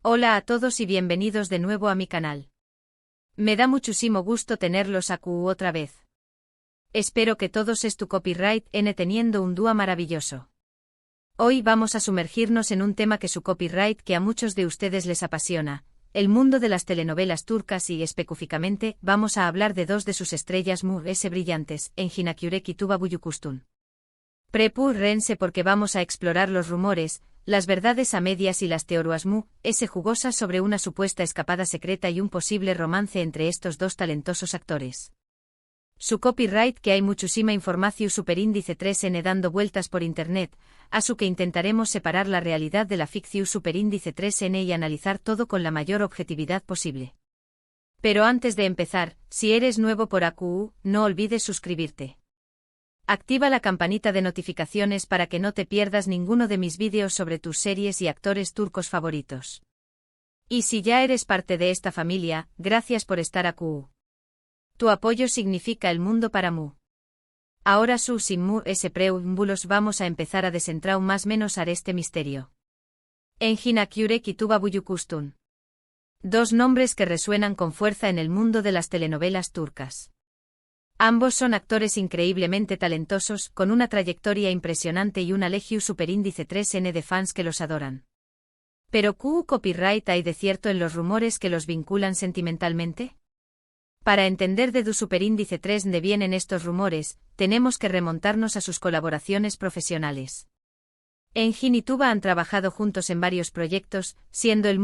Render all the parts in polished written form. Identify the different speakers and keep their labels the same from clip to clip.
Speaker 1: Hola a todos y bienvenidos de nuevo a mi canal. Me da muchísimo gusto tenerlos aquí otra vez. Espero que todos tu copyright teniendo un día maravilloso. Hoy vamos a sumergirnos en un tema que su copyright que a muchos de ustedes les apasiona, el mundo de las telenovelas turcas y específicamente vamos a hablar de dos de sus estrellas muy brillantes, Engin Akyürek y Tuba Büyüküstün. Prepárense porque vamos a explorar los rumores, las verdades a medias y las teorías jugosas sobre una supuesta escapada secreta y un posible romance entre estos dos talentosos actores. Su copyright que hay muchísima información superíndice 3N dando vueltas por internet, a su que intentaremos separar la realidad de la ficción superíndice 3N y analizar todo con la mayor objetividad posible. Pero antes de empezar, si eres nuevo por aquí, no olvides suscribirte. Activa la campanita de notificaciones para que no te pierdas ninguno de mis vídeos sobre tus series y actores turcos favoritos. Y si ya eres parte de esta familia, gracias por estar aquí. Tu apoyo significa el mundo para mí. Ahora sin preámbulos vamos a empezar a desentrar más menos a este misterio. Engin Akyürek y Tuba Büyüküstün. Dos nombres que resuenan con fuerza en el mundo de las telenovelas turcas. Ambos son actores increíblemente talentosos, con una trayectoria impresionante y una legión superíndice 3N de fans que los adoran. Pero ¿qué copyright hay de cierto en los rumores que los vinculan sentimentalmente? Para entender de du superíndice 3N vienen estos rumores, tenemos que remontarnos a sus colaboraciones profesionales. Engin y Tuba han trabajado juntos en varios proyectos, siendo el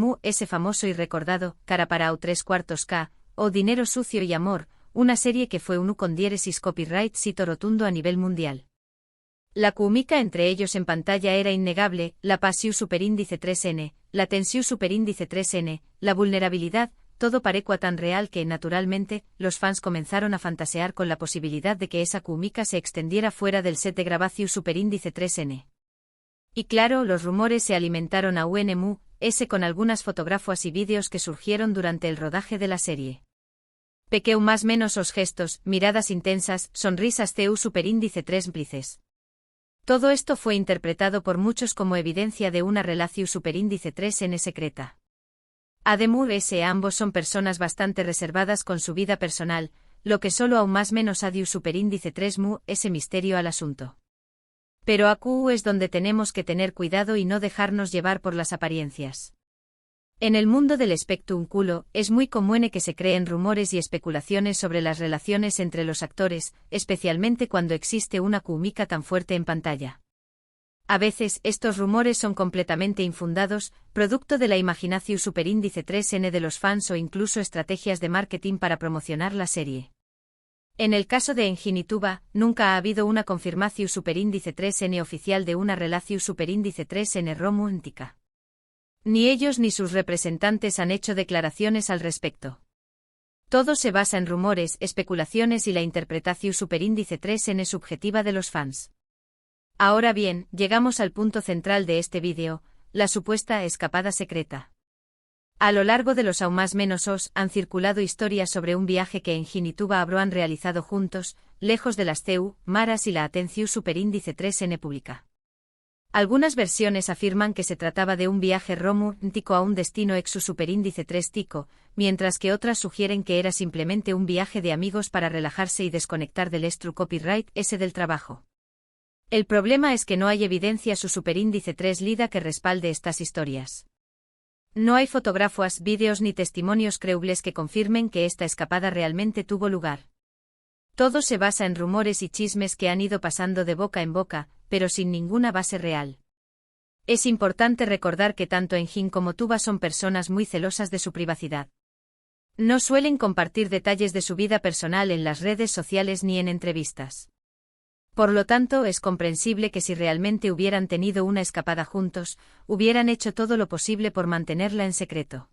Speaker 1: famoso y recordado, Kara para 3/4K, o Dinero sucio y amor, una serie que fue un con diéresis copyright sito rotundo a nivel mundial. La química entre ellos en pantalla era innegable, la pasión superíndice 3N, la tensión superíndice 3N, la vulnerabilidad, todo parecua tan real que, naturalmente, los fans comenzaron a fantasear con la posibilidad de que esa química se extendiera fuera del set de grabación superíndice 3N. Y claro, los rumores se alimentaron a con algunas fotografías y vídeos que surgieron durante el rodaje de la serie. Pequeu más menos os gestos, miradas intensas, sonrisas superíndice 3 plices. Todo esto fue interpretado por muchos como evidencia de una relación superíndice 3N secreta. Además ambos son personas bastante reservadas con su vida personal, lo que solo aún más menos adiu superíndice 3 ese misterio al asunto. Pero aquí es donde tenemos que tener cuidado y no dejarnos llevar por las apariencias. En el mundo del espectáculo, es muy común que se creen rumores y especulaciones sobre las relaciones entre los actores, especialmente cuando existe una química tan fuerte en pantalla. A veces, estos rumores son completamente infundados, producto de la imaginación superíndice 3N de los fans o incluso estrategias de marketing para promocionar la serie. En el caso de Engin y Tuba, nunca ha habido una confirmación superíndice 3N oficial de una relación superíndice 3N romántica. Ni ellos ni sus representantes han hecho declaraciones al respecto. Todo se basa en rumores, especulaciones y la interpretación superíndice 3N subjetiva de los fans. Ahora bien, llegamos al punto central de este vídeo, la supuesta escapada secreta. A lo largo de los aún más menos han circulado historias sobre un viaje que Engin y Tuba habrán realizado juntos, lejos de las maras y la atención superíndice 3N pública. Algunas versiones afirman que se trataba de un viaje romántico a un destino exu superíndice 3 tico, mientras que otras sugieren que era simplemente un viaje de amigos para relajarse y desconectar del copyright del trabajo. El problema es que no hay evidencia su superíndice 3 lida que respalde estas historias. No hay fotografías, vídeos ni testimonios creíbles que confirmen que esta escapada realmente tuvo lugar. Todo se basa en rumores y chismes que han ido pasando de boca en boca, pero sin ninguna base real. Es importante recordar que tanto Engin como Tuba son personas muy celosas de su privacidad. No suelen compartir detalles de su vida personal en las redes sociales ni en entrevistas. Por lo tanto, es comprensible que si realmente hubieran tenido una escapada juntos, hubieran hecho todo lo posible por mantenerla en secreto.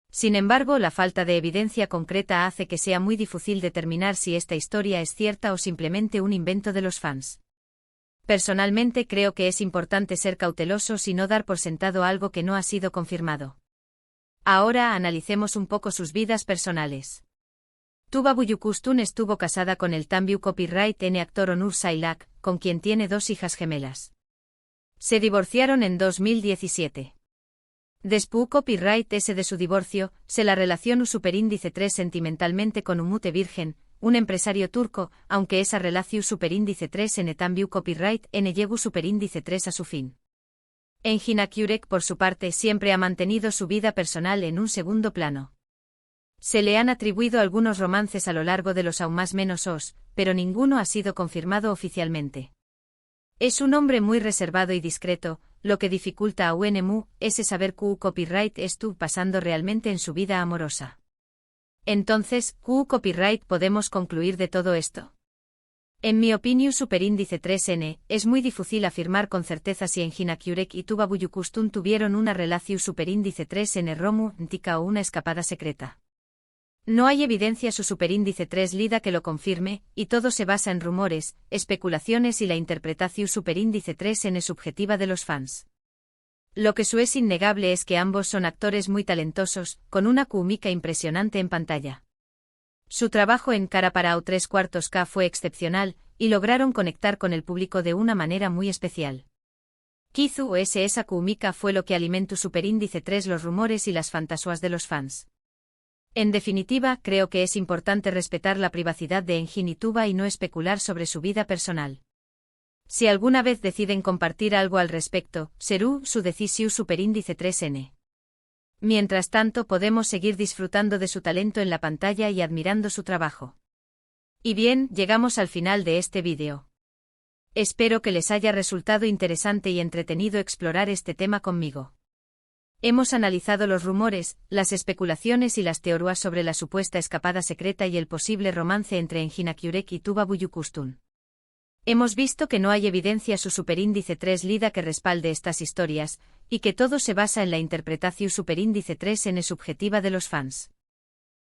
Speaker 1: Sin embargo, la falta de evidencia concreta hace que sea muy difícil determinar si esta historia es cierta o simplemente un invento de los fans. Personalmente creo que es importante ser cautelosos y no dar por sentado algo que no ha sido confirmado. Ahora analicemos un poco sus vidas personales. Tuba Büyüküstün estuvo casada con el Tanbü copyright actor Onur Saylak, con quien tiene dos hijas gemelas. Se divorciaron en 2017. Después copyright S de su divorcio, se la relación superíndice 3 sentimentalmente con Umut Virgen, un empresario turco, aunque esa relación superíndice 3 en también copyright N llegó superíndice 3 a su fin. Engin Akyurek por su parte siempre ha mantenido su vida personal en un segundo plano. Se le han atribuido algunos romances a lo largo de los aún más menos os, pero ninguno ha sido confirmado oficialmente. Es un hombre muy reservado y discreto, lo que dificulta a UNMU ese saber qué copyright estuvo pasando realmente en su vida amorosa. Entonces, ¿qué copyright podemos concluir de todo esto? En mi opinión superíndice 3N, es muy difícil afirmar con certeza si Engin Akyurek y Tuba Büyüküstün tuvieron una relación superíndice 3N romántica o una escapada secreta. No hay evidencia su superíndice 3 lida que lo confirme, y todo se basa en rumores, especulaciones y la interpretación superíndice 3N subjetiva de los fans. Lo que es innegable es que ambos son actores muy talentosos, con una química impresionante en pantalla. Su trabajo en Cara Parao 3/4K fue excepcional, y lograron conectar con el público de una manera muy especial. Quizás esa química fue lo que alimentó superíndice 3 los rumores y las fantasías de los fans. En definitiva, creo que es importante respetar la privacidad de Engin y Tuba y no especular sobre su vida personal. Si alguna vez deciden compartir algo al respecto, será su decisión superíndice 3N. Mientras tanto podemos seguir disfrutando de su talento en la pantalla y admirando su trabajo. Y bien, llegamos al final de este vídeo. Espero que les haya resultado interesante y entretenido explorar este tema conmigo. Hemos analizado los rumores, las especulaciones y las teorías sobre la supuesta escapada secreta y el posible romance entre Engin Akyurek y Tuba Büyüküstün. Hemos visto que no hay evidencia su superíndice 3 lida que respalde estas historias, y que todo se basa en la interpretación superíndice 3N subjetiva de los fans.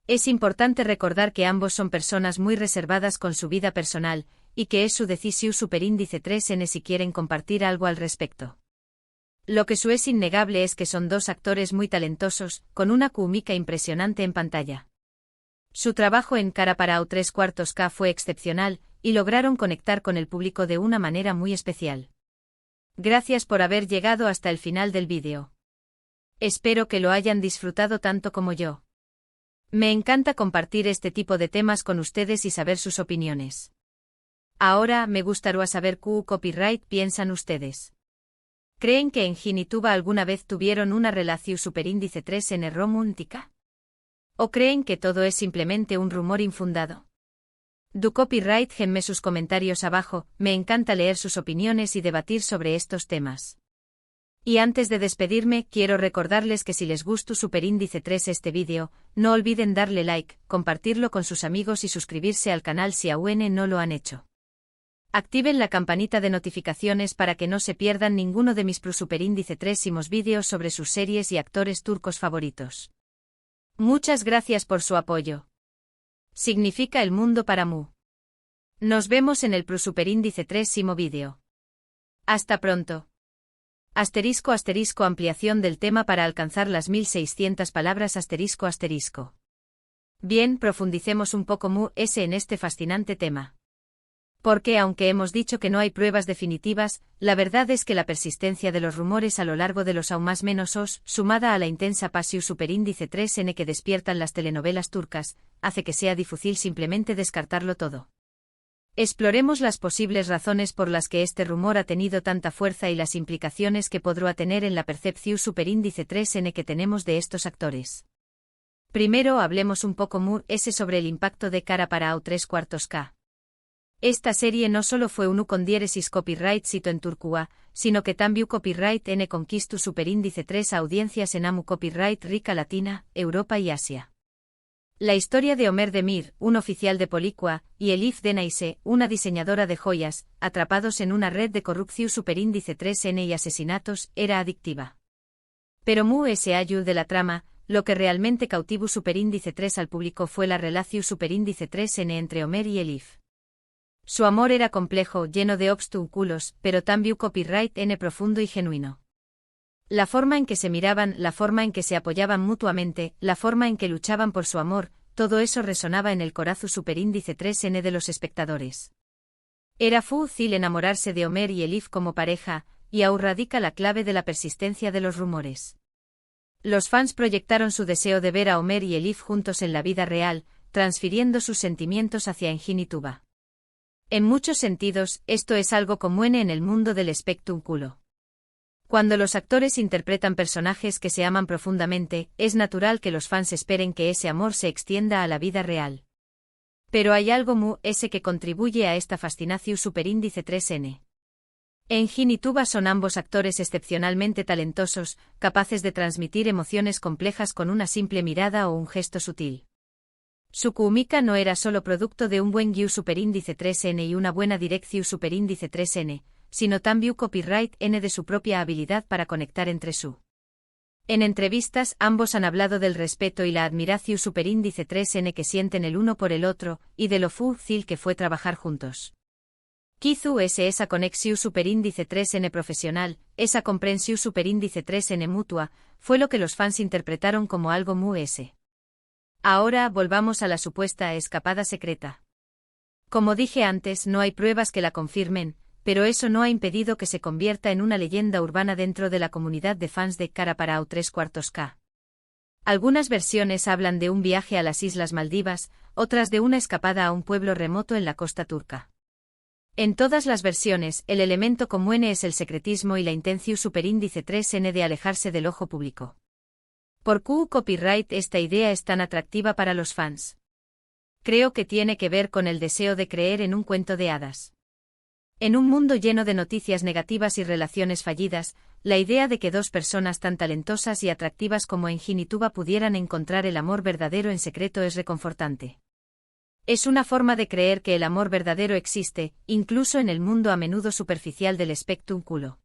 Speaker 1: Es importante recordar que ambos son personas muy reservadas con su vida personal, y que es su decisión superíndice 3N si quieren compartir algo al respecto. Lo que es innegable es que son dos actores muy talentosos, con una química impresionante en pantalla. Su trabajo en Cara Parao 3/4K fue excepcional, y lograron conectar con el público de una manera muy especial. Gracias por haber llegado hasta el final del vídeo. Espero que lo hayan disfrutado tanto como yo. Me encanta compartir este tipo de temas con ustedes y saber sus opiniones. Ahora me gustaría saber qué copyright piensan ustedes. ¿Creen que Engin y Tuba alguna vez tuvieron una relación superíndice 3N romántica? ¿O creen que todo es simplemente un rumor infundado? Du copyright genme sus comentarios abajo, me encanta leer sus opiniones y debatir sobre estos temas. Y antes de despedirme, quiero recordarles que si les gustó superíndice 3 este vídeo, no olviden darle like, compartirlo con sus amigos y suscribirse al canal si aún no lo han hecho. Activen la campanita de notificaciones para que no se pierdan ninguno de mis superíndice 3 vídeos sobre sus series y actores turcos favoritos. Muchas gracias por su apoyo. Significa el mundo para Mu. Nos vemos en el superíndice 3 vídeo. Hasta pronto. *** ampliación del tema para alcanzar las 1600 palabras ***. Bien, profundicemos un poco en este fascinante tema. Porque aunque hemos dicho que no hay pruebas definitivas, la verdad es que la persistencia de los rumores a lo largo de los aún más menos os, sumada a la intensa pasión superíndice 3N que despiertan las telenovelas turcas, hace que sea difícil simplemente descartarlo todo. Exploremos las posibles razones por las que este rumor ha tenido tanta fuerza y las implicaciones que podrá tener en la percepción superíndice 3N que tenemos de estos actores. Primero hablemos un poco sobre el impacto de Cara Parao 3/4K. Esta serie no solo fue un con diéresis copyright sito en Turquía, sino que también copyright N conquistó superíndice 3 a audiencias en AMU copyright Rica Latina, Europa y Asia. La historia de Ömer Demir, un oficial de Policua, y Elif Denayse, una diseñadora de joyas, atrapados en una red de corrupción superíndice 3N y asesinatos, era adictiva. Pero ayud de la trama, lo que realmente cautivó superíndice 3 al público fue la relación superíndice 3N entre Ömer y Elif. Su amor era complejo, lleno de obstáculos, pero también copyright N profundo y genuino. La forma en que se miraban, la forma en que se apoyaban mutuamente, la forma en que luchaban por su amor, todo eso resonaba en el corazón superíndice 3N de los espectadores. Era fácil enamorarse de Ömer y Elif como pareja, y ahí radica la clave de la persistencia de los rumores. Los fans proyectaron su deseo de ver a Homer y Elif juntos en la vida real, transfiriendo sus sentimientos hacia Engin y Tuba. En muchos sentidos, esto es algo común en el mundo del espectáculo. Cuando los actores interpretan personajes que se aman profundamente, es natural que los fans esperen que ese amor se extienda a la vida real. Pero hay algo que contribuye a esta fascinación superíndice 3N. Engin y Tuba son ambos actores excepcionalmente talentosos, capaces de transmitir emociones complejas con una simple mirada o un gesto sutil. Su química no era solo producto de un buen guión superíndice 3N y una buena dirección superíndice 3N, sino también copyright N de su propia habilidad para conectar entre su. En entrevistas, ambos han hablado del respeto y la admiración superíndice 3N que sienten el uno por el otro, y de lo fácil que fue trabajar juntos. Quizú esa conexión superíndice 3N profesional, esa comprensión superíndice 3N mutua, fue lo que los fans interpretaron como algo muy. Ahora volvamos a la supuesta escapada secreta. Como dije antes, no hay pruebas que la confirmen, pero eso no ha impedido que se convierta en una leyenda urbana dentro de la comunidad de fans de Karaparao 3/4K. Algunas versiones hablan de un viaje a las Islas Maldivas, otras de una escapada a un pueblo remoto en la costa turca. En todas las versiones, el elemento común es el secretismo y la intención superíndice 3N de alejarse del ojo público. ¿Por qué copyright esta idea es tan atractiva para los fans? Creo que tiene que ver con el deseo de creer en un cuento de hadas. En un mundo lleno de noticias negativas y relaciones fallidas, la idea de que dos personas tan talentosas y atractivas como Engin y Tuba pudieran encontrar el amor verdadero en secreto es reconfortante. Es una forma de creer que el amor verdadero existe, incluso en el mundo a menudo superficial del espectáculo.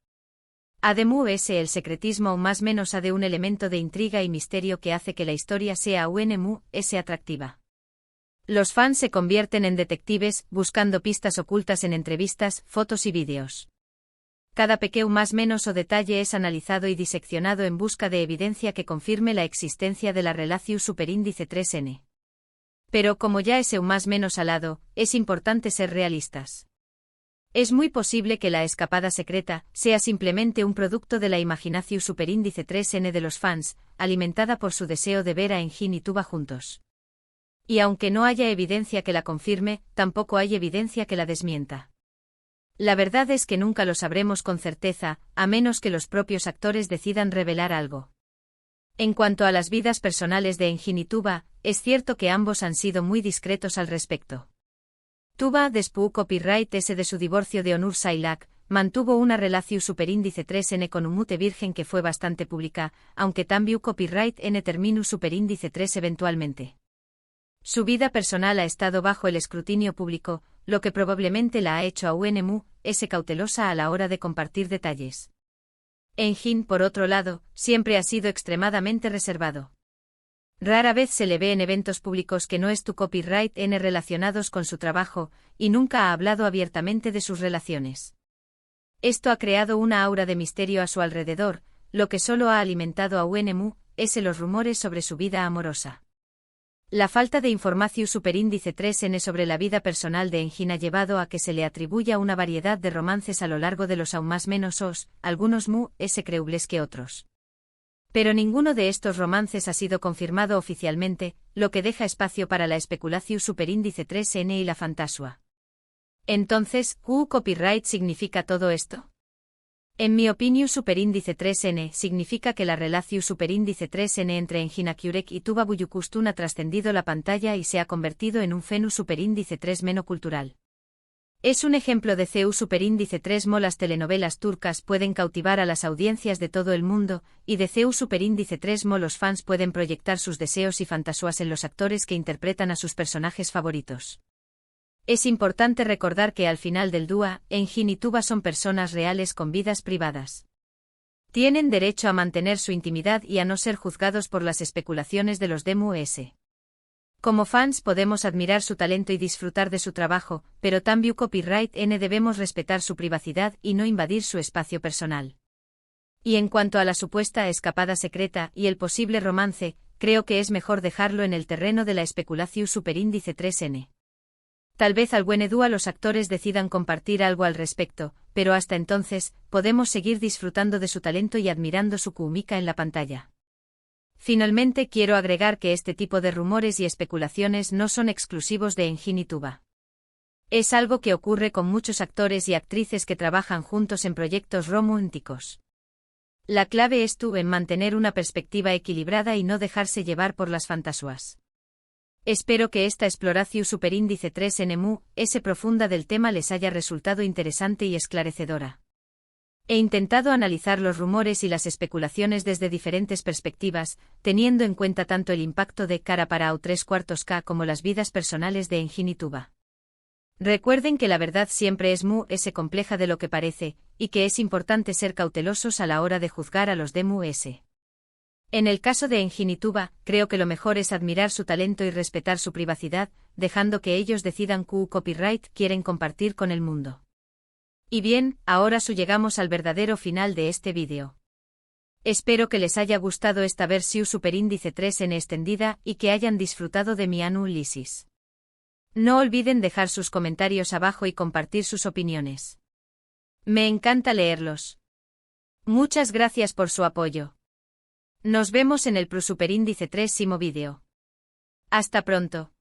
Speaker 1: Además, el secretismo más menos ha de un elemento de intriga y misterio que hace que la historia sea atractiva. Los fans se convierten en detectives, buscando pistas ocultas en entrevistas, fotos y vídeos. Cada pequeño más menos o detalle es analizado y diseccionado en busca de evidencia que confirme la existencia de la relación superíndice 3N. Pero como ya es un más menos al lado, es importante ser realistas. Es muy posible que la escapada secreta sea simplemente un producto de la imaginación superíndice 3N de los fans, alimentada por su deseo de ver a Engin y Tuba juntos. Y aunque no haya evidencia que la confirme, tampoco hay evidencia que la desmienta. La verdad es que nunca lo sabremos con certeza, a menos que los propios actores decidan revelar algo. En cuanto a las vidas personales de Engin y Tuba, es cierto que ambos han sido muy discretos al respecto. Tuba, después copyright S de su divorcio de Onur Sailak, mantuvo una relación superíndice 3N con un mute virgen que fue bastante pública, aunque también copyright N terminó superíndice 3 eventualmente. Su vida personal ha estado bajo el escrutinio público, lo que probablemente la ha hecho a cautelosa a la hora de compartir detalles. Engin, por otro lado, siempre ha sido extremadamente reservado. Rara vez se le ve en eventos públicos que no es tu copyright N relacionados con su trabajo, y nunca ha hablado abiertamente de sus relaciones. Esto ha creado una aura de misterio a su alrededor, lo que solo ha alimentado a los rumores sobre su vida amorosa. La falta de información superíndice 3N sobre la vida personal de Engin ha llevado a que se le atribuya una variedad de romances a lo largo de los aún más menos algunos creíbles que otros. Pero ninguno de estos romances ha sido confirmado oficialmente, lo que deja espacio para la especulación superíndice 3N y la fantasía. Entonces, ¿qué copyright significa todo esto? En mi opinión, superíndice 3N significa que la relación superíndice 3N entre Engin Akyurek y Tuba Büyüküstün ha trascendido la pantalla y se ha convertido en un fenómeno superíndice 3 menocultural. Es un ejemplo de CU superíndice 3 las telenovelas turcas pueden cautivar a las audiencias de todo el mundo, y de CU superíndice 3 los fans pueden proyectar sus deseos y fantasías en los actores que interpretan a sus personajes favoritos. Es importante recordar que al final del dúo, Engin y Tuba son personas reales con vidas privadas. Tienen derecho a mantener su intimidad y a no ser juzgados por las especulaciones de los DMUS. Como fans podemos admirar su talento y disfrutar de su trabajo, pero también copyright N debemos respetar su privacidad y no invadir su espacio personal. Y en cuanto a la supuesta escapada secreta y el posible romance, creo que es mejor dejarlo en el terreno de la especulación superíndice 3N. Tal vez al buen dúo los actores decidan compartir algo al respecto, pero hasta entonces, podemos seguir disfrutando de su talento y admirando su química en la pantalla. Finalmente quiero agregar que este tipo de rumores y especulaciones no son exclusivos de Enginituba. Es algo que ocurre con muchos actores y actrices que trabajan juntos en proyectos románticos. La clave estuvo en mantener una perspectiva equilibrada y no dejarse llevar por las fantasías. Espero que esta exploración superíndice 3 NMU, profunda del tema les haya resultado interesante y esclarecedora. He intentado analizar los rumores y las especulaciones desde diferentes perspectivas, teniendo en cuenta tanto el impacto de cara para O3/4K como las vidas personales de Enginituba. Recuerden que la verdad siempre es compleja de lo que parece, y que es importante ser cautelosos a la hora de juzgar a los de MUS. En el caso de Enginituba, creo que lo mejor es admirar su talento y respetar su privacidad, dejando que ellos decidan qué copyright quieren compartir con el mundo. Y bien, ahora llegamos al verdadero final de este vídeo. Espero que les haya gustado esta versión superíndice 3 en extendida y que hayan disfrutado de mi análisis. No olviden dejar sus comentarios abajo y compartir sus opiniones. Me encanta leerlos. Muchas gracias por su apoyo. Nos vemos en el superíndice 3 vídeo. Hasta pronto.